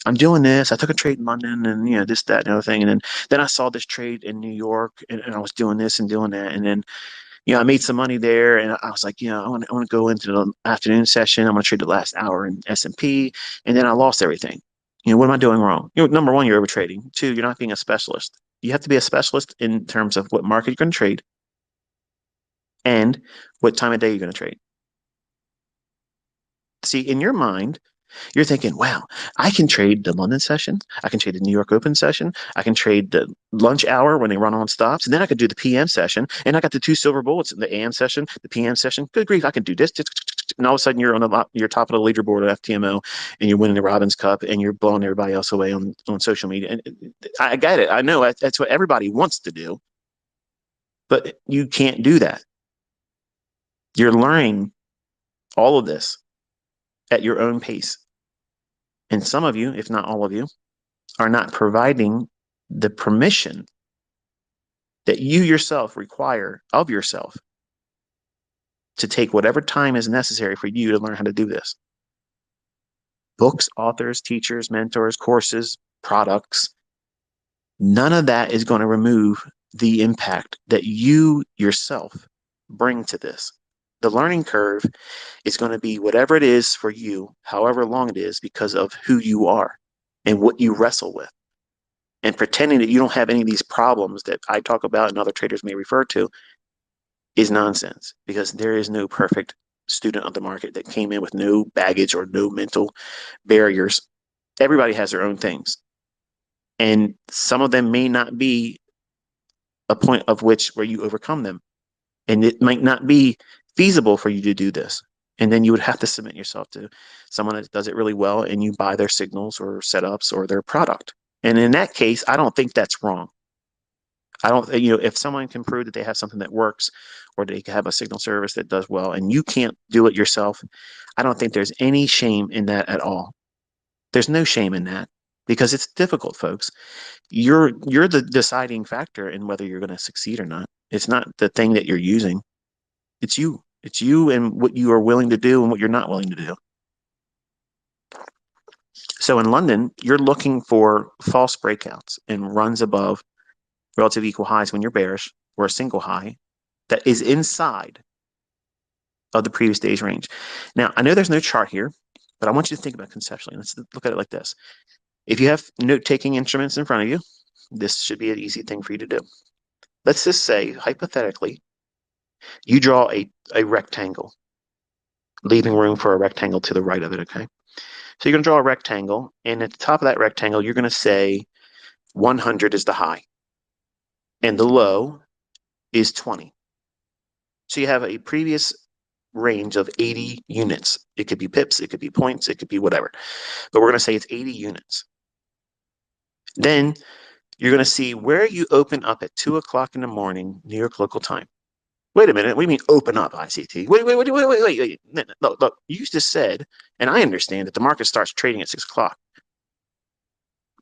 I'm doing this. I took a trade in London and, this, that, and other thing. And then I saw this trade in New York and I was doing this and doing that. And then, I made some money there and I was like, I want to go into the afternoon session. I'm going to trade the last hour in S&P. And then I lost everything. What am I doing wrong? Number one, you're overtrading. Two, you're not being a specialist. You have to be a specialist in terms of what market you're going to trade and what time of day you're going to trade. See, in your mind, you're thinking, wow, I can trade the London session. I can trade the New York Open session. I can trade the lunch hour when they run on stops. And then I could do the PM session. And I got the two silver bullets in the AM session, the PM session. Good grief, I can do this. And all of a sudden you're top of the leaderboard at FTMO and you're winning the Robbins Cup and you're blowing everybody else away on social media. And I get it. I know that's what everybody wants to do. But you can't do that. You're learning all of this at your own pace. And some of you, if not all of you, are not providing the permission that you yourself require of yourself to take whatever time is necessary for you to learn how to do this. Books, authors, teachers, mentors, courses, products, none of that is going to remove the impact that you yourself bring to this. The learning curve is going to be whatever it is for you, however long it is, because of who you are and what you wrestle with. And pretending that you don't have any of these problems that I talk about and other traders may refer to is nonsense, because there is no perfect student of the market that came in with no baggage or no mental barriers. Everybody has their own things. And some of them may not be a point of which where you overcome them. And it might not be feasible for you to do this. And then you would have to submit yourself to someone that does it really well and you buy their signals or setups or their product. And in that case, I don't think that's wrong. I don't, if someone can prove that they have something that works or they have a signal service that does well and you can't do it yourself, I don't think there's any shame in that at all. There's no shame in that because it's difficult, folks. You're the deciding factor in whether you're going to succeed or not. It's not the thing that you're using. It's you. It's you and what you are willing to do and what you're not willing to do. So in London, you're looking for false breakouts and runs above relative equal highs when you're bearish, or a single high that is inside of the previous day's range. Now, I know there's no chart here, but I want you to think about it conceptually. Let's look at it like this. If you have note-taking instruments in front of you, this should be an easy thing for you to do. Let's just say, hypothetically, you draw a rectangle, leaving room for a rectangle to the right of it, okay? So you're going to draw a rectangle, and at the top of that rectangle, you're going to say 100 is the high, and the low is 20. So you have a previous range of 80 units. It could be pips, it could be points, it could be whatever. But we're going to say it's 80 units. Then you're going to see where you open up at 2 o'clock in the morning, New York local time. Wait a minute. What do you mean open up, ICT? Wait. No, look, you just said, and I understand that the market starts trading at 6 o'clock.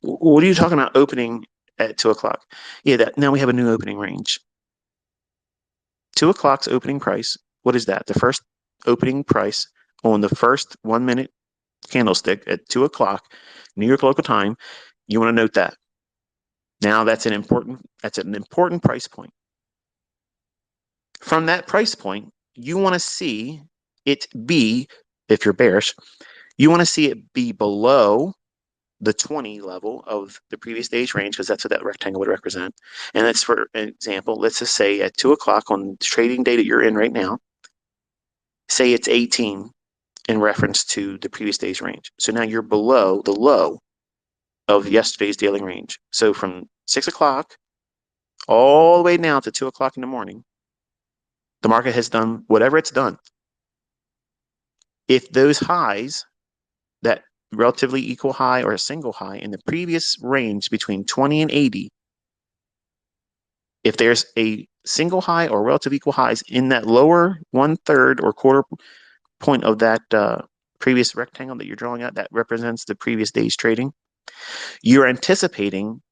What are you talking about opening at 2 o'clock? Yeah, now we have a new opening range. 2 o'clock's opening price. What is that? The first opening price on the first 1 minute candlestick at 2 o'clock, New York local time. You want to note that. Now that's an important price point. From that price point, you want to see it be, if you're bearish, you want to see it be below the 20 level of the previous day's range, because that's what that rectangle would represent. And that's, for example, let's just say at 2 o'clock on the trading day that you're in right now, say it's 18 in reference to the previous day's range. So now you're below the low of yesterday's daily range. So from 6 o'clock all the way now to 2 o'clock in the morning, the market has done whatever it's done. If those highs, that relatively equal high or a single high in the previous range between 20 and 80, if there's a single high or relative equal highs in that lower 1/3 or quarter point of that previous rectangle that you're drawing out, that represents the previous day's trading, you're anticipating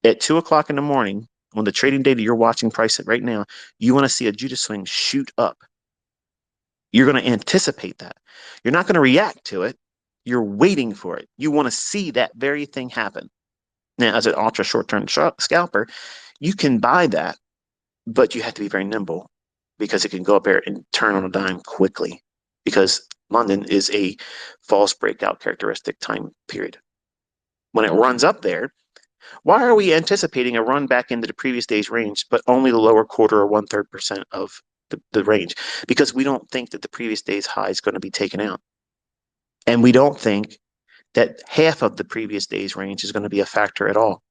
at 2 o'clock in the morning, on the trading day that you're watching price at right now, you want to see a Judas swing shoot up. You're going to anticipate that. You're not going to react to it. You're waiting for it. You want to see that very thing happen. Now, as an ultra short-term scalper, you can buy that, but you have to be very nimble because it can go up there and turn on a dime quickly, because London is a false breakout characteristic time period. When it runs up there, why are we anticipating a run back into the previous day's range, but only the lower quarter or 1/3% of the range? Because we don't think that the previous day's high is going to be taken out. And we don't think that half of the previous day's range is going to be a factor at all.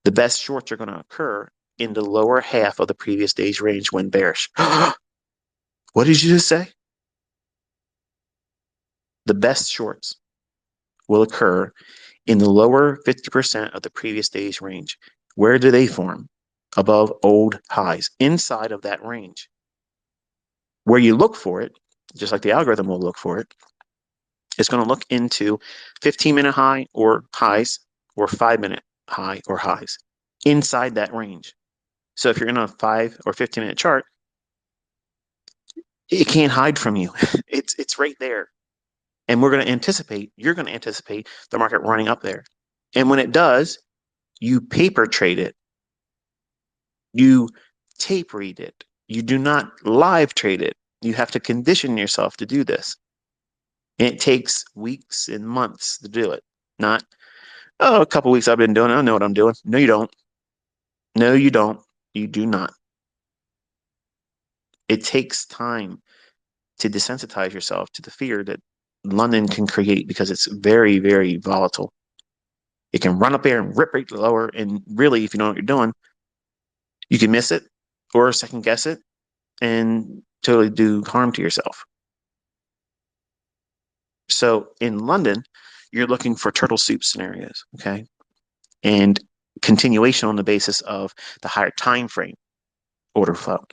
The best shorts are going to occur in the lower half of the previous day's range when bearish. What did you just say? The best shorts will occur in the lower 50% of the previous day's range. Where do they form? Above old highs, inside of that range. Where you look for it, just like the algorithm will look for it, it's going to look into 15-minute high or highs, or 5-minute high or highs inside that range. So if you're in a 5 or 15-minute chart, it can't hide from you. It's right there. And you're going to anticipate the market running up there. And when it does, you paper trade it. You tape read it. You do not live trade it. You have to condition yourself to do this. And it takes weeks and months to do it. Not, oh, a couple weeks I've been doing it. I know what I'm doing. No, you don't. No, you don't. You do not. It takes time to desensitize yourself to the fear that London can create, because it's very, very volatile. It can run up there and rip right lower. And really, if you know what you're doing, you can miss it or second guess it and totally do harm to yourself. So in London, you're looking for turtle soup scenarios, okay? And continuation on the basis of the higher time frame order flow.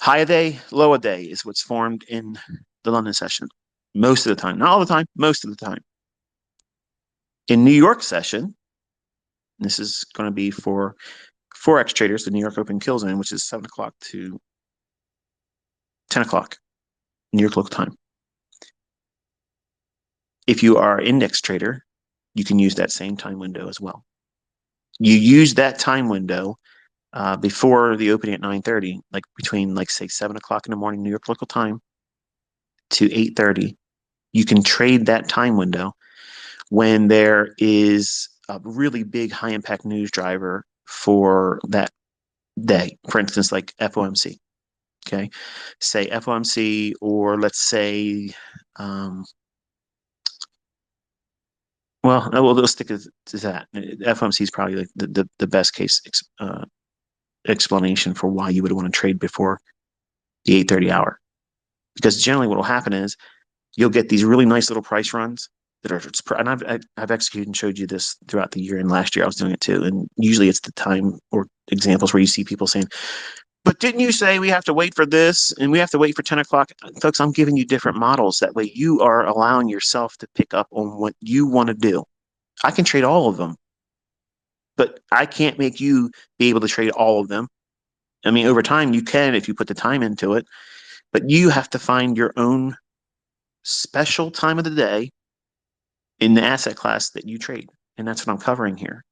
High a day, low a day is what's formed in the London session. Most of the time, not all the time, most of the time. In New York session, this is going to be for Forex traders, the New York Open kills in, which is 7 o'clock to 10 o'clock, New York local time. If you are an index trader, you can use that same time window as well. You use that time window before the opening at 9:30, like between, like, say, 7 o'clock in the morning, New York local time, to 8:30. You can trade that time window when there is a really big high impact news driver for that day. For instance, like FOMC. Okay, say FOMC, or let's say, well, we'll stick to that. FOMC is probably like the best case explanation for why you would want to trade before the 8:30 hour. Because generally what will happen is you'll get these really nice little price runs that are, and I've executed and showed you this throughout the year, and last year I was doing it too. And usually it's the time or examples where you see people saying, but didn't you say we have to wait for this and we have to wait for 10 o'clock? Folks, I'm giving you different models. That way you are allowing yourself to pick up on what you want to do. I can trade all of them, but I can't make you be able to trade all of them. I mean, over time you can if you put the time into it, but you have to find your own special time of the day in the asset class that you trade. And that's what I'm covering here.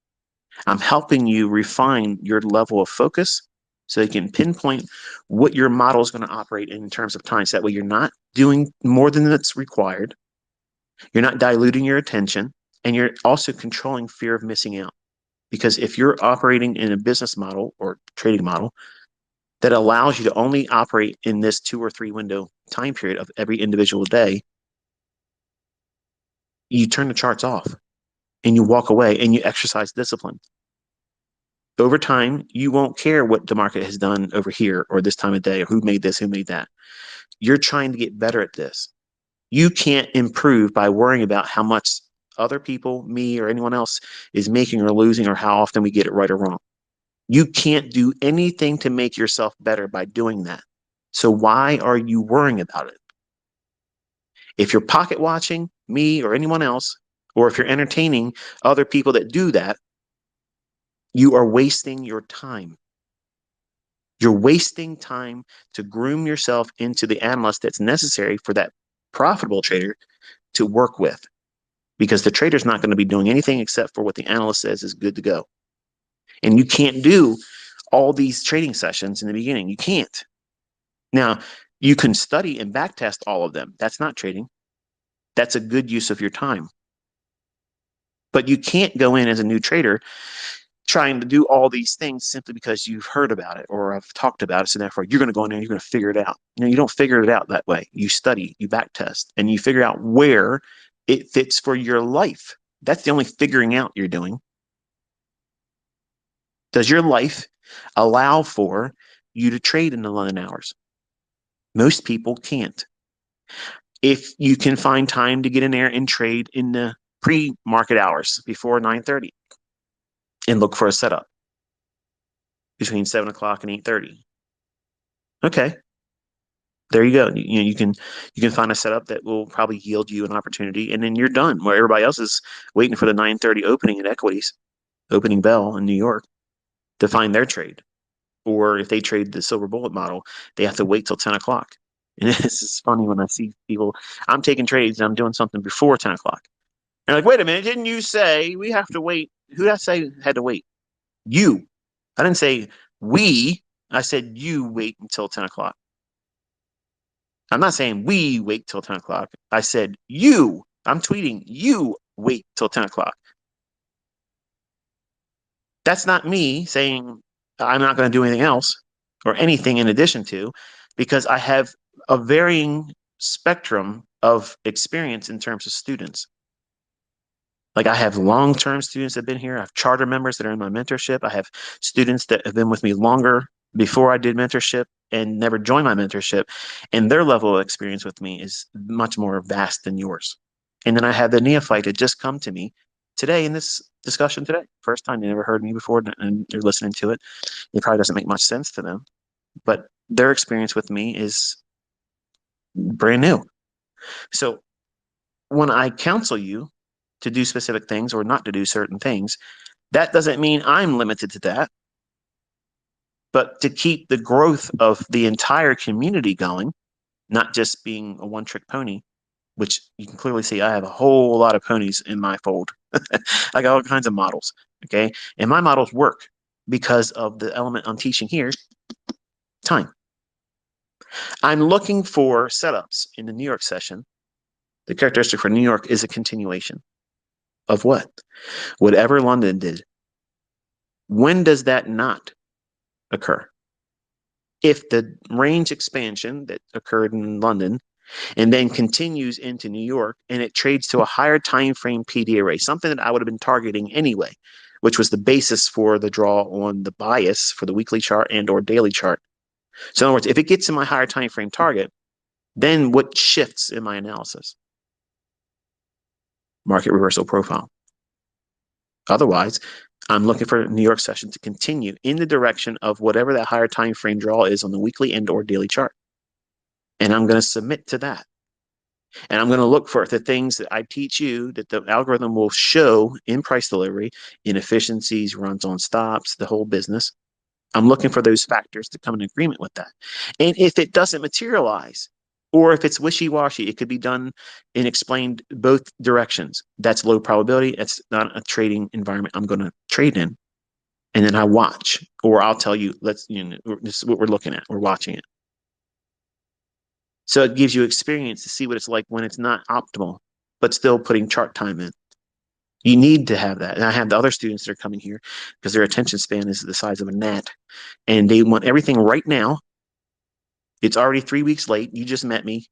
I'm helping you refine your level of focus so you can pinpoint what your model is going to operate in terms of time. So that way you're not doing more than that's required. You're not diluting your attention, and you're also controlling fear of missing out. Because if you're operating in a business model or trading model that allows you to only operate in this 2 or 3 window time period of every individual day, you turn the charts off and you walk away and you exercise discipline. Over time, you won't care what the market has done over here or this time of day, or who made this, who made that. You're trying to get better at this. You can't improve by worrying about how much other people, me or anyone else, is making or losing, or how often we get it right or wrong. You can't do anything to make yourself better by doing that. So why are you worrying about it? If you're pocket watching me or anyone else, or if you're entertaining other people that do that, you are wasting your time. You're wasting time to groom yourself into the analyst that's necessary for that profitable trader to work with, because the trader's not going to be doing anything except for what the analyst says is good to go. And you can't do all these trading sessions in the beginning. You can't. Now, you can study and backtest all of them. That's not trading. That's a good use of your time. But you can't go in as a new trader trying to do all these things simply because you've heard about it or have talked about it. So therefore, you're going to go in there and you're going to figure it out. You don't figure it out that way. You study, you backtest, and you figure out where it fits for your life. That's the only figuring out you're doing. Does your life allow for you to trade in the London hours? Most people can't. If you can find time to get in there and trade in the pre-market hours before 9:30 and look for a setup between 7 o'clock and 8:30. Okay. There you go. You can find a setup that will probably yield you an opportunity, and then you're done. Where everybody else is waiting for the 9:30 opening at equities, opening bell in New York, to find their trade. Or if they trade the silver bullet model, they have to wait till 10 o'clock. And this is funny when I see people, I'm taking trades and I'm doing something before 10 o'clock. They're like, wait a minute, didn't you say we have to wait? Who did I say had to wait? You. I didn't say we. I said you wait until 10 o'clock. I'm not saying we wait till 10 o'clock. I said you. I'm tweeting you wait till 10 o'clock. That's not me saying I'm not going to do anything else or anything in addition to, because I have a varying spectrum of experience in terms of students. Like, I have long-term students that have been here. I have charter members that are in my mentorship. I have students that have been with me longer before I did mentorship and never joined my mentorship. And their level of experience with me is much more vast than yours. And then I have the neophyte that just come to me today in this discussion today. First time they never heard me before and they're listening to it. It probably doesn't make much sense to them, but their experience with me is brand new. So when I counsel you to do specific things or not to do certain things, that doesn't mean I'm limited to that. But to keep the growth of the entire community going, not just being a one-trick pony, which you can clearly see I have a whole lot of ponies in my fold. I got all kinds of models, okay? And my models work because of the element I'm teaching here, time. I'm looking for setups in the New York session. The characteristic for New York is a continuation of what? Whatever London did. When does that not occur? If the range expansion that occurred in London and then continues into New York and it trades to a higher time frame PD array, something that I would have been targeting anyway, which was the basis for the draw on the bias for the weekly chart and or daily chart. So in other words, if it gets in my higher time frame target, then what shifts in my analysis? Market reversal profile. Otherwise, I'm looking for New York session to continue in the direction of whatever that higher time frame draw is on the weekly and or daily chart. And I'm going to submit to that. And I'm going to look for the things that I teach you that the algorithm will show in price delivery, inefficiencies, runs on stops, the whole business. I'm looking for those factors to come in agreement with that. And if it doesn't materialize, or if it's wishy-washy, it could be done and explained both directions. That's low probability. It's not a trading environment I'm going to trade in. And then I watch, or I'll tell you, this is what we're looking at. We're watching it. So it gives you experience to see what it's like when it's not optimal, but still putting chart time in. You need to have that. And I have the other students that are coming here because their attention span is the size of a gnat. And they want everything right now. It's already 3 weeks late. You just met me.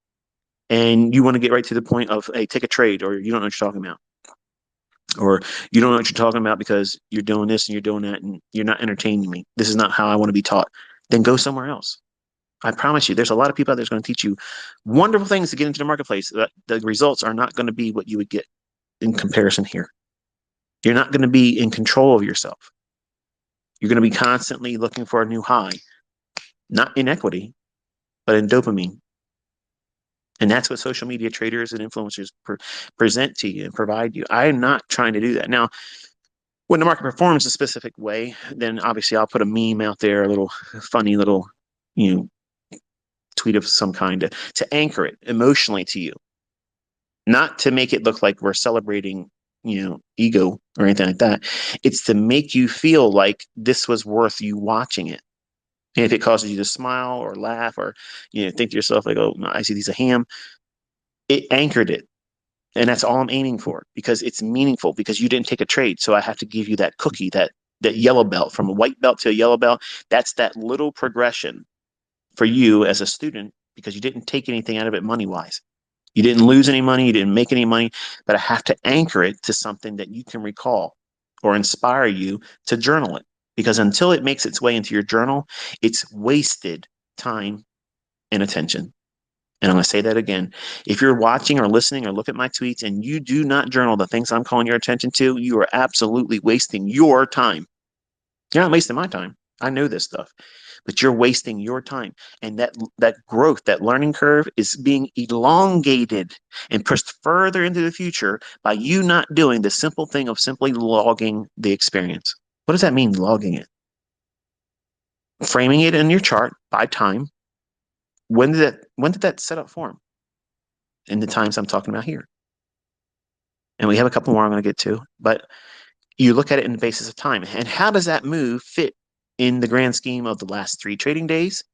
And you want to get right to the point of, hey, take a trade, or you don't know what you're talking about. Or you don't know what you're talking about because you're doing this and you're doing that and you're not entertaining me. This is not how I want to be taught. Then go somewhere else. I promise you, there's a lot of people out there that's going to teach you wonderful things to get into the marketplace. The results are not going to be what you would get in comparison here. You're not going to be in control of yourself. You're going to be constantly looking for a new high, not in equity, but in dopamine. And that's what social media traders and influencers present to you and provide you. I'm not trying to do that. Now, when the market performs a specific way, then obviously I'll put a meme out there, a little funny little, tweet of some kind to anchor it emotionally to you. not to make it look like we're celebrating, ego or anything like that. It's to make you feel like this was worth you watching it. And if it causes you to smile or laugh or, think to yourself like, oh, no, I see these a ham, it anchored it. And that's all I'm aiming for because it's meaningful because you didn't take a trade. So I have to give you that cookie, that yellow belt from a white belt to a yellow belt. That's that little progression for you as a student because you didn't take anything out of it money wise. You didn't lose any money, you didn't make any money, but I have to anchor it to something that you can recall or inspire you to journal it. Because until it makes its way into your journal, it's wasted time and attention. And I'm going to say that again. If you're watching or listening or look at my tweets and you do not journal the things I'm calling your attention to, you are absolutely wasting your time. You're not wasting my time. I know this stuff, but you're wasting your time. And that growth, that learning curve is being elongated and pushed further into the future by you not doing the simple thing of simply logging the experience. What does that mean, logging it? Framing it in your chart by time. When did that setup form? In the times I'm talking about here. And we have a couple more I'm going to get to, but you look at it in the basis of time. And how does that move fit in the grand scheme of the last 3 trading days?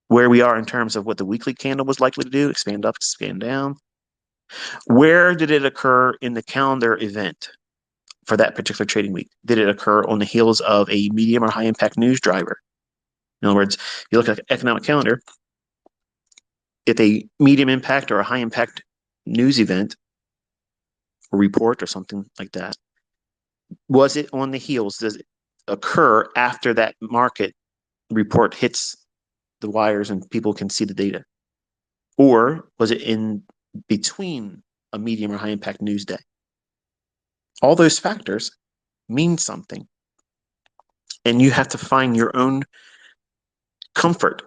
Where we are in terms of what the weekly candle was likely to do, expand up, expand down. Where did it occur in the calendar event for that particular trading week? Did it occur on the heels of a medium or high impact news driver? In other words, you look at the economic calendar, if a medium impact or a high impact news event or report or something like that, was it on the heels? Does it occur after that market report hits the wires and people can see the data? Or was it in between a medium or high impact news day? All those factors mean something. And you have to find your own comfort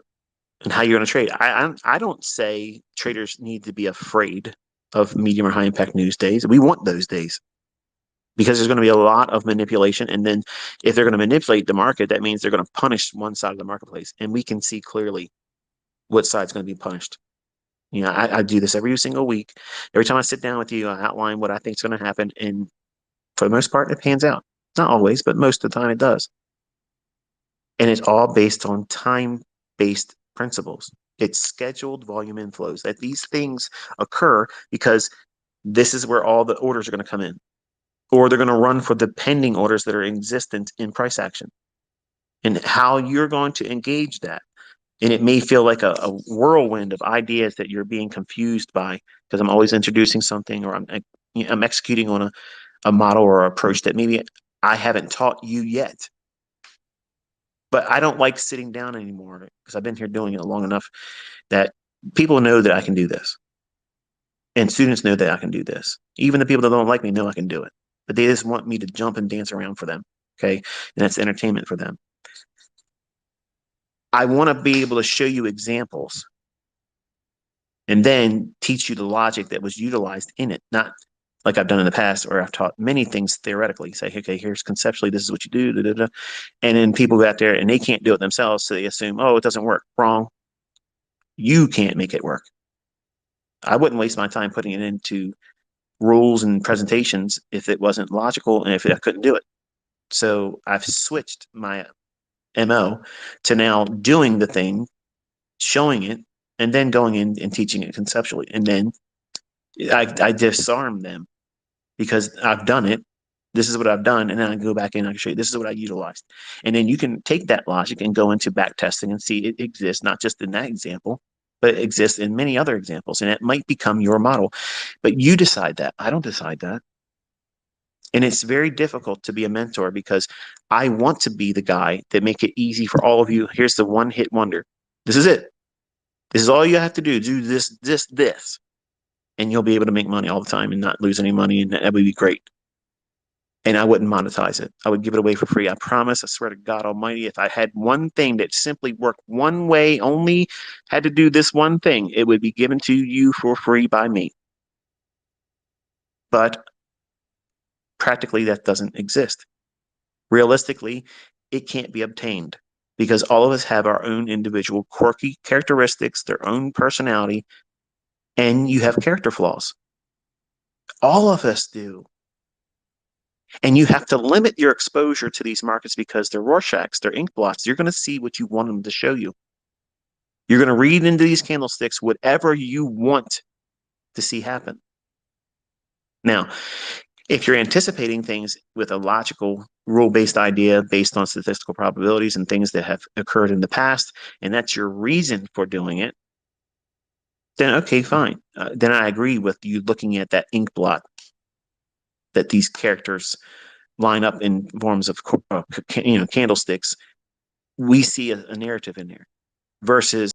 in how you're going to trade. I don't say traders need to be afraid of medium or high impact news days. We want those days because there's going to be a lot of manipulation. And then if they're going to manipulate the market, that means they're going to punish one side of the marketplace. And we can see clearly what side's going to be punished. I do this every single week. Every time I sit down with you, I outline what I think is going to happen. And for the most part, it pans out. Not always, but most of the time it does. And it's all based on time-based principles. It's scheduled volume inflows, that these things occur because this is where all the orders are going to come in. Or they're going to run for the pending orders that are existent in price action. And how you're going to engage that. And it may feel like a whirlwind of ideas that you're being confused by because I'm always introducing something or I'm executing on a model or approach that maybe I haven't taught you yet. But I don't like sitting down anymore because I've been here doing it long enough that people know that I can do this. And students know that I can do this. Even the people that don't like me know I can do it. But they just want me to jump and dance around for them. Okay. And that's entertainment for them. I want to be able to show you examples and then teach you the logic that was utilized in it, not like I've done in the past where I've taught many things theoretically. Say, okay, here's conceptually, this is what you do, da, da, da. And then people go out there and they can't do it themselves, so they assume, oh, it doesn't work. Wrong. You can't make it work. I wouldn't waste my time putting it into rules and presentations if it wasn't logical and if I couldn't do it. So I've switched my MO to now doing the thing, showing it, and then going in and teaching it conceptually. And then I disarm them because I've done it. This is what I've done. And then I go back in and I can show you this is what I utilized. And then you can take that logic and go into back testing and see it exists, not just in that example, but it exists in many other examples. And it might become your model. But you decide that. I don't decide that. And it's very difficult to be a mentor because I want to be the guy that make it easy for all of you. Here's the one hit wonder. This is it. This is all you have to do. Do this. And you'll be able to make money all the time and not lose any money. And that would be great. And I wouldn't monetize it. I would give it away for free. I promise. I swear to God Almighty, if I had one thing that simply worked one way, only had to do this one thing, it would be given to you for free by me. But practically, that doesn't exist. Realistically, it can't be obtained because all of us have our own individual quirky characteristics, their own personality, and you have character flaws. All of us do. And you have to limit your exposure to these markets because they're Rorschachs, they're ink blots. You're going to see what you want them to show you. You're going to read into these candlesticks whatever you want to see happen. Now, if you're anticipating things with a logical, rule-based idea based on statistical probabilities and things that have occurred in the past, and that's your reason for doing it, then okay, fine. Then I agree with you looking at that ink blot, that these characters line up in forms of candlesticks. We see a narrative in there versus